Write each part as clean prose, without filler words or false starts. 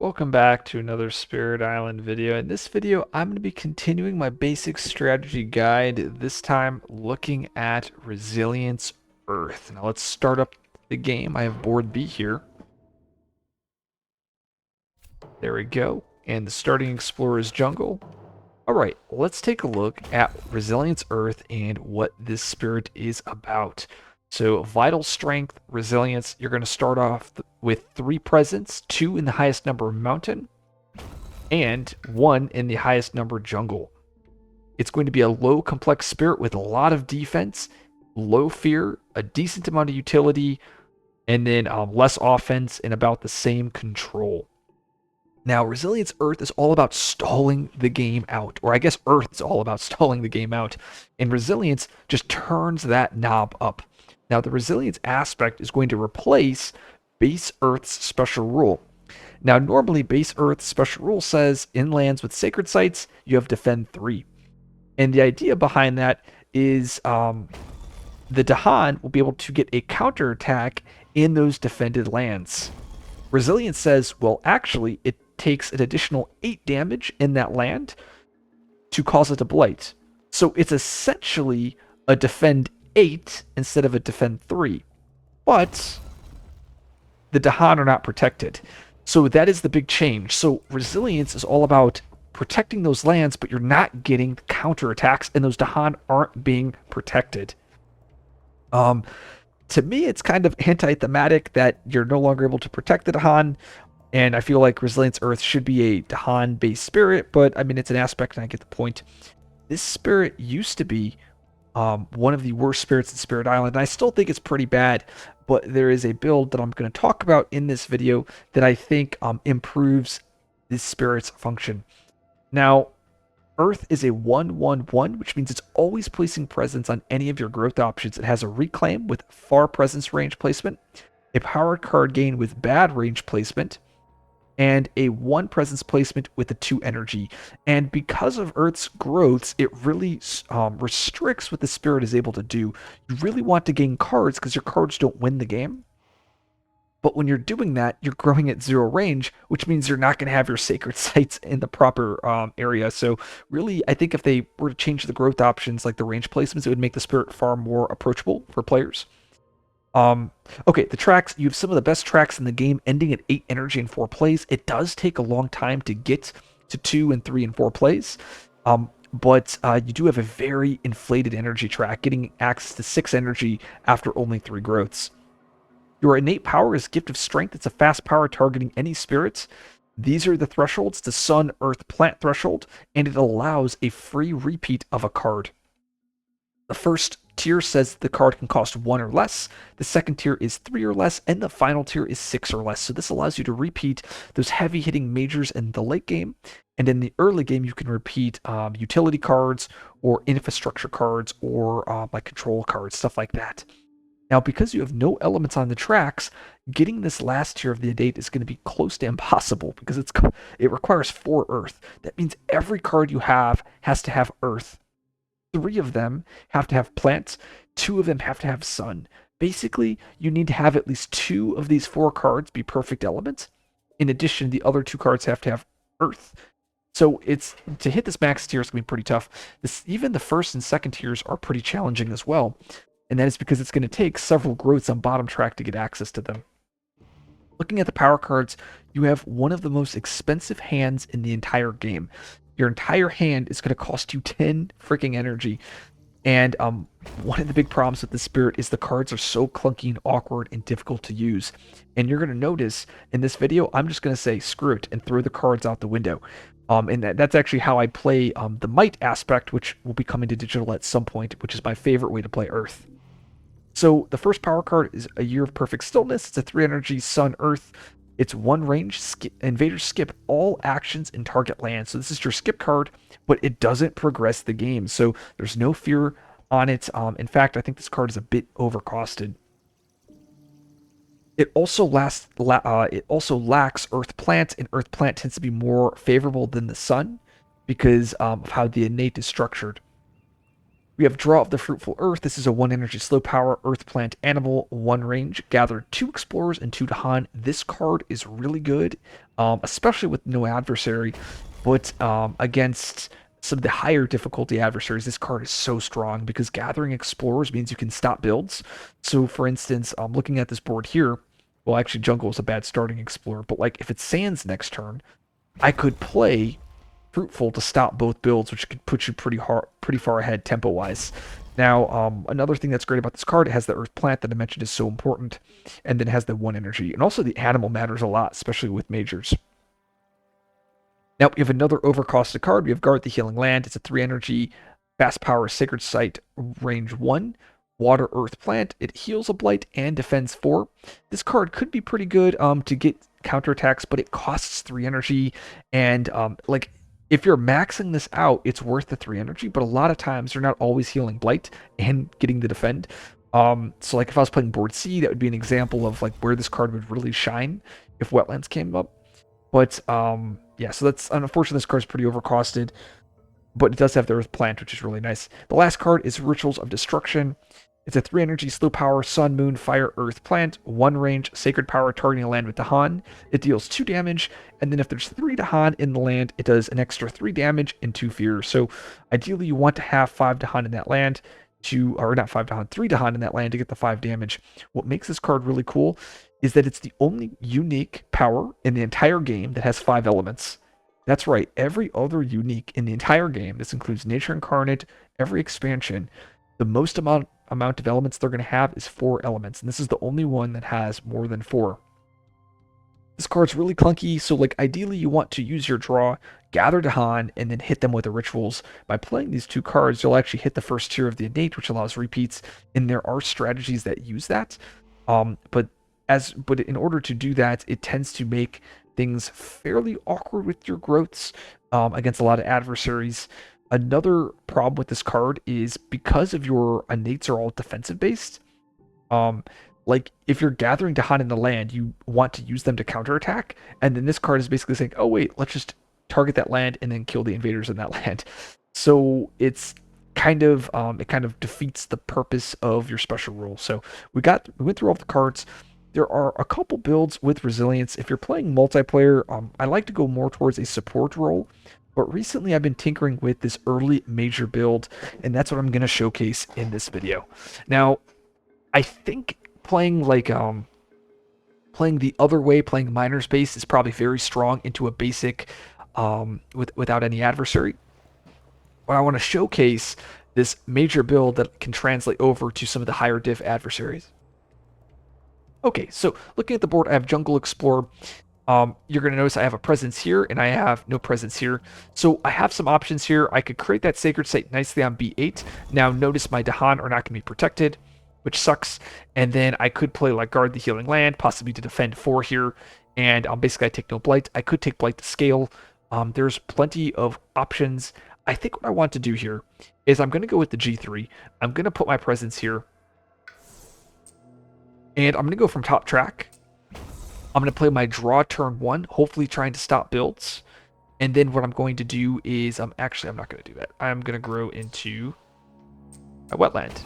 Welcome back to another Spirit Island video. In this video, I'm going to be continuing my basic strategy guide, this time looking at Resilience Earth. Now let's start up the game. I have board B here. There we go. And the starting Explorer's Jungle. Alright, let's take a look at Resilience Earth and what this spirit is about. So, Vital Strength, Resilience, you're going to start off with 3 presence, 2 in the highest number mountain, and 1 in the highest number jungle. It's going to be a low complex spirit with a lot of defense, low fear, a decent amount of utility, and then less offense and about the same control. Now, Resilience Earth is all about stalling the game out, or I guess Earth is all about stalling the game out, and Resilience just turns that knob up. Now, the Resilience aspect is going to replace Base Earth's special rule. Now, normally Base Earth's special rule says in lands with sacred sites, you have Defend 3. And the idea behind that is the Dahan will be able to get a counterattack in those defended lands. Resilience says, well, actually, it takes an additional 8 damage in that land to cause it to blight. So it's essentially a Defend 8 instead of a Defend 3. But the Dahan are not protected. So that is the big change. So Resilience is all about protecting those lands, but you're not getting counterattacks, and those Dahan aren't being protected. To me, it's kind of anti-thematic that you're no longer able to protect the Dahan, and I feel like Resilience Earth should be a Dahan-based spirit, but I mean, it's an aspect, and I get the point. This spirit used to be one of the worst spirits in Spirit Island, and I still think it's pretty bad, but there is a build that I'm going to talk about in this video that I think improves this spirit's function. Now, Earth is a 1/1/1, which means it's always placing presence on any of your growth options. It has a reclaim with far presence range placement, a power card gain with bad range placement, and a 1 presence placement with a 2 energy. And because of Earth's growths, it really restricts what the spirit is able to do. You really want to gain cards because your cards don't win the game. But when you're doing that, you're growing at 0 range, which means you're not going to have your sacred sites in the proper area. So really, I think if they were to change the growth options, like the range placements, it would make the spirit far more approachable for players. Okay, the tracks, you have some of the best tracks in the game, ending at 8 energy and 4 plays. It does take a long time to get to 2 and 3 and 4 plays. But you do have a very inflated energy track, getting access to 6 energy after only 3 growths. Your innate power is Gift of Strength. It's a fast power targeting any spirits. These are the thresholds, the Sun, Earth, Plant threshold, and it allows a free repeat of a card. The first tier says the card can cost 1 or less, the second tier is 3 or less, and the final tier is 6 or less. So this allows you to repeat those heavy-hitting majors in the late game, and in the early game you can repeat utility cards or infrastructure cards or like control cards, stuff like that. Now, because you have no elements on the tracks, getting this last tier of the innate is going to be close to impossible because it requires 4 Earth. That means every card you have has to have Earth. 3 of them have to have plants, 2 of them have to have sun. Basically, you need to have at least 2 of these 4 cards be perfect elements. In addition, the other 2 cards have to have Earth. So it's to hit this max tier is going to be pretty tough. Even the first and second tiers are pretty challenging as well. And that is because it's going to take several growths on bottom track to get access to them. Looking at the power cards, you have one of the most expensive hands in the entire game. Your entire hand is going to cost you 10 freaking energy. And one of the big problems with the spirit is the cards are so clunky and awkward and difficult to use. And you're going to notice in this video, I'm just going to say screw it and throw the cards out the window. And that's actually how I play the Might aspect, which will be coming to digital at some point, which is my favorite way to play Earth. So the first power card is A Year of Perfect Stillness. It's a 3 energy Sun Earth. It's 1 range. Invaders skip all actions in target land. So this is your skip card, but it doesn't progress the game. So there's no fear on it. In fact, I think this card is a bit overcosted. It also lacks Earth Plant, and Earth Plant tends to be more favorable than the Sun because of how the innate is structured. We have Draw of the Fruitful Earth. This is a 1 energy slow power earth plant animal, 1 range. Gather 2 explorers and 2 Dahan. This card is really good, especially with no adversary, but against some of the higher difficulty adversaries, this card is so strong because gathering explorers means you can stop builds. So for instance, looking at this board here, well, actually jungle is a bad starting explorer, but like if it's sands next turn, I could play fruitful to stop both builds, which could put you pretty far ahead tempo wise. Now, another thing that's great about this card, it has the earth plant that I mentioned is so important, and then it has the 1 energy, and also the animal matters a lot, especially with majors. Now we have another overcosted card. We have Guard the Healing Land. It's a 3 energy, fast power, sacred site, range 1. Water Earth Plant. It heals a blight and defends 4. This card could be pretty good to get counterattacks, but it costs 3 energy, and like if you're maxing this out, it's worth the 3 energy, but a lot of times you're not always healing blight and getting the defend. So like if I was playing board C, that would be an example of like where this card would really shine if wetlands came up. But yeah, so that's unfortunately this card's pretty overcosted, but it does have the earth plant, which is really nice. The last card is Rituals of Destruction. It's a 3 energy, slow power, sun, moon, fire, earth, plant, 1 range, sacred power, targeting a land with Dahan. It deals 2 damage, and then if there's 3 Dahan in the land, it does an extra 3 damage and 2 fear. So ideally you want to have 5 Dahan in that land or not 5 Dahan, 3 Dahan in that land to get the 5 damage. What makes this card really cool is that it's the only unique power in the entire game that has 5 elements. That's right, every other unique in the entire game, this includes Nature Incarnate, every expansion, the most amount of elements they're going to have is 4 elements, and this is the only one that has more than 4. This card's really clunky, so like ideally you want to use your draw, gather Dahan, and then hit them with the rituals. By playing these 2 cards, you'll actually hit the first tier of the innate, which allows repeats, and there are strategies that use that. But in order to do that, it tends to make things fairly awkward with your growths against a lot of adversaries. Another problem with this card is because of your innates are all defensive based, like if you're gathering Dahan in the land, you want to use them to counterattack, and then this card is basically saying, oh wait, let's just target that land and then kill the invaders in that land. So it's kind of it kind of defeats the purpose of your special rule. So we went through all the cards. There are a couple builds with resilience. If you're playing multiplayer, I like to go more towards a support role. But recently I've been tinkering with this early major build, and that's what I'm going to showcase in this video. Now, I think playing the other way, playing Miner's Base is probably very strong into a basic without any adversary. But I want to showcase this major build that can translate over to some of the higher diff adversaries. Okay, so looking at the board, I have Jungle Explorer. You're going to notice I have a presence here and I have no presence here. So I have some options here. I could create that sacred site nicely on B8. Now notice my Dahan are not going to be protected, which sucks. And then I could play like Guard the Healing Land, possibly to defend 4 here. And basically I take no blight. I could take blight to scale. There's plenty of options. I think what I want to do here is I'm going to go with the G3. I'm going to put my presence here. And I'm going to go from top track. I'm going to play my draw turn 1, hopefully trying to stop builds. And then what I'm going to do is, actually, I'm not going to do that. I'm going to grow into a wetland.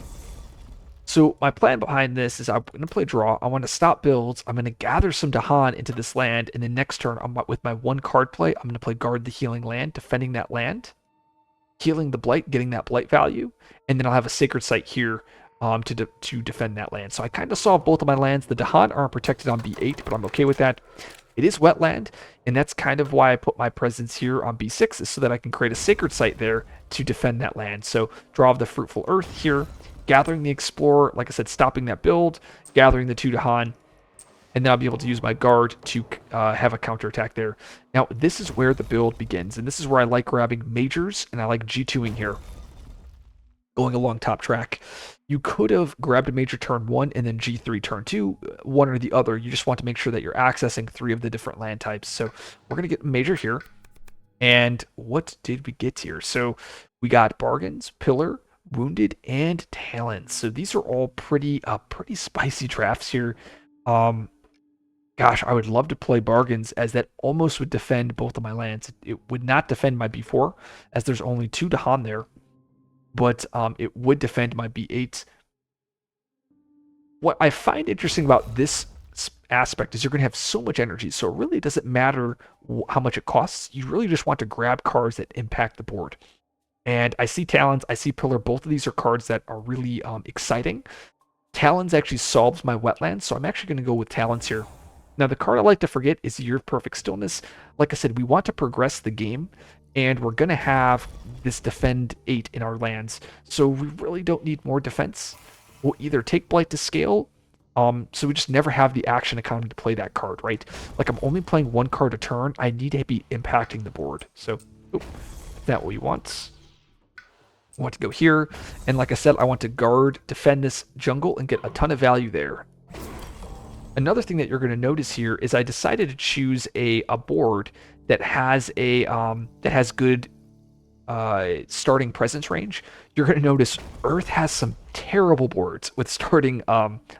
So my plan behind this is I'm going to play draw. I want to stop builds. I'm going to gather some Dahan into this land. And then next turn, with my 1 card play, I'm going to play Guard the Healing Land, defending that land, healing the blight, getting that blight value. And then I'll have a sacred site here to defend that land. So I kind of solved both of my lands. The Dahan aren't protected on B8, but I'm okay with that. It is wetland, and that's kind of why I put my presence here on B6, is so that I can create a sacred site there to defend that land. So draw of the Fruitful Earth here, gathering the Explorer, like I said, stopping that build, gathering the 2 Dahan, and then I'll be able to use my guard to have a counterattack there. Now, this is where the build begins, and this is where I like grabbing majors, and I like G2ing here, going along top track. You could have grabbed a major turn 1 and then G3 turn 2, one or the other. You just want to make sure that you're accessing 3 of the different land types. So we're going to get major here. And what did we get here? So we got Bargains, Pillar, Wounded, and Talons. So these are all pretty spicy drafts here. Gosh, I would love to play Bargains, as that almost would defend both of my lands. It would not defend my B4, as there's only 2 Dahan there. but it would defend my B8. What I find interesting about this aspect is you're going to have so much energy, so it really doesn't matter how much it costs. You really just want to grab cards that impact the board. And I see Talons, I see Pillar. Both of these are cards that are really exciting. Talons actually solves my wetlands, so I'm actually going to go with Talons here. Now, the card I like to forget is Year of Perfect Stillness. Like I said, we want to progress the game, and we're going to have this defend 8 in our lands, so we really don't need more defense. We'll either take Blight to scale, so we just never have the action economy to play that card, right? Like, I'm only playing one card a turn. I need to be impacting the board. So, is that what you want? I want to go here, and like I said, I want to guard, defend this jungle, and get a ton of value there. Another thing that you're going to notice here is I decided to choose a board that has a that has good starting presence range. You're going to notice Earth has some terrible boards with starting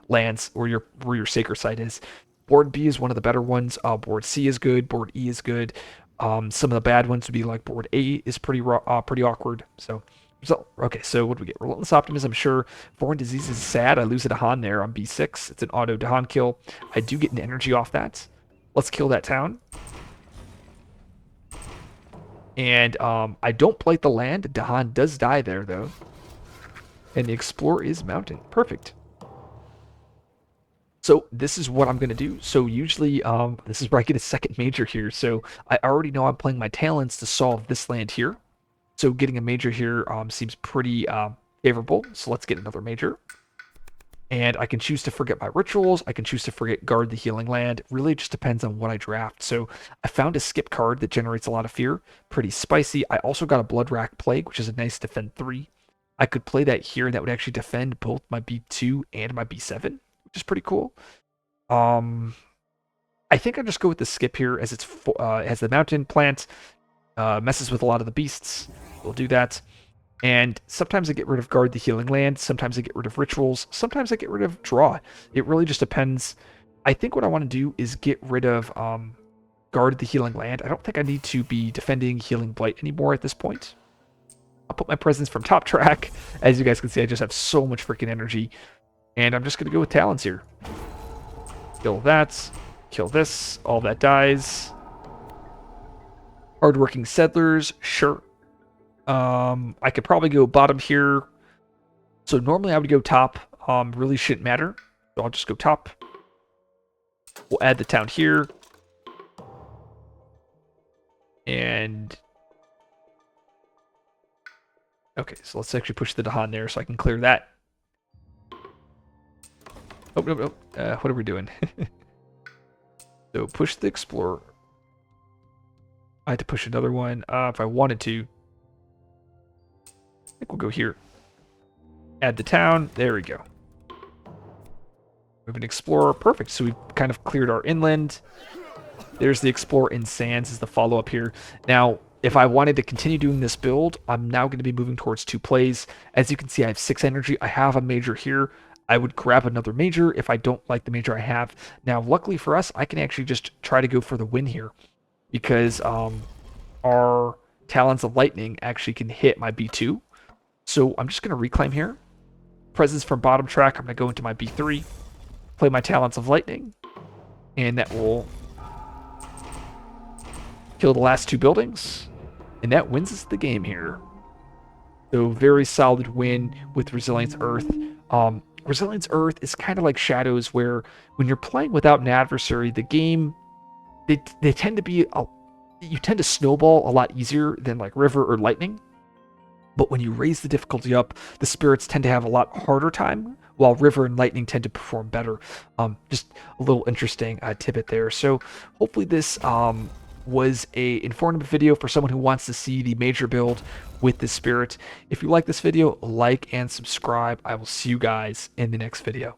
lands where your sacred site is. Board B is one of the better ones. Board C is good. Board E is good. Some of the bad ones would be like Board A is pretty awkward. So okay, so what do we get? Relentless Optimism, sure. Foreign Disease is sad. I lose a Dahan there on B6. It's an auto Dahan kill. I do get an energy off that. Let's kill that town. And I don't blight the land. Dahan does die there, though. And the Explorer is mounting. Perfect. So this is what I'm going to do. So usually, this is where I get a second major here. So I already know I'm playing my Talons to solve this land here. So getting a major here seems pretty favorable. So let's get another major. And I can choose to forget my rituals. I can choose to forget guard the healing land. It really just depends on what I draft. So I found a skip card that generates a lot of fear. Pretty spicy. I also got a Bloodrack Plague, which is a nice defend 3. I could play that here, and that would actually defend both my B2 and my B7, which is pretty cool. I think I'll just go with the skip here as it has the mountain plant. Messes with a lot of the beasts. We'll do that. And sometimes I get rid of guard the healing land. Sometimes I get rid of rituals. Sometimes I get rid of draw. It really just depends. I think what I want to do is get rid of guard the healing land. I don't think I need to be defending healing blight anymore at this point. I'll put my presence from top track. As you guys can see, I just have so much freaking energy. And I'm just going to go with Talons here. Kill that. Kill this. All that dies. Hardworking settlers, sure. I could probably go bottom here. So normally I would go top. Really shouldn't matter. So I'll just go top. We'll add the town here. And okay, so let's actually push the Dahan there so I can clear that. Oh, no. What are we doing? So push the Explorer. I had to push another one if I wanted to. I think we'll go here. Add the town. There we go. We have an Explorer. Perfect. So we've kind of cleared our inland. There's the Explorer in Sands as the follow-up here. Now, if I wanted to continue doing this build, I'm now going to be moving towards 2 plays. As you can see, I have 6 energy. I have a major here. I would grab another major if I don't like the major I have. Now, luckily for us, I can actually just try to go for the win here. Because our Talons of Lightning actually can hit my B2. So I'm just going to reclaim here. Presence from bottom track. I'm going to go into my B3. Play my Talons of Lightning. And that will kill the last 2 buildings. And that wins us the game here. So very solid win with Resilience Earth. Resilience Earth is kind of like Shadows, where when you're playing without an adversary, the game... They tend to be, you tend to snowball a lot easier than like River or Lightning. But when you raise the difficulty up, the spirits tend to have a lot harder time, while River and Lightning tend to perform better. Just a little interesting tidbit there. So hopefully this was a informative video for someone who wants to see the major build with the spirit. If you like this video, like and subscribe. I will see you guys in the next video.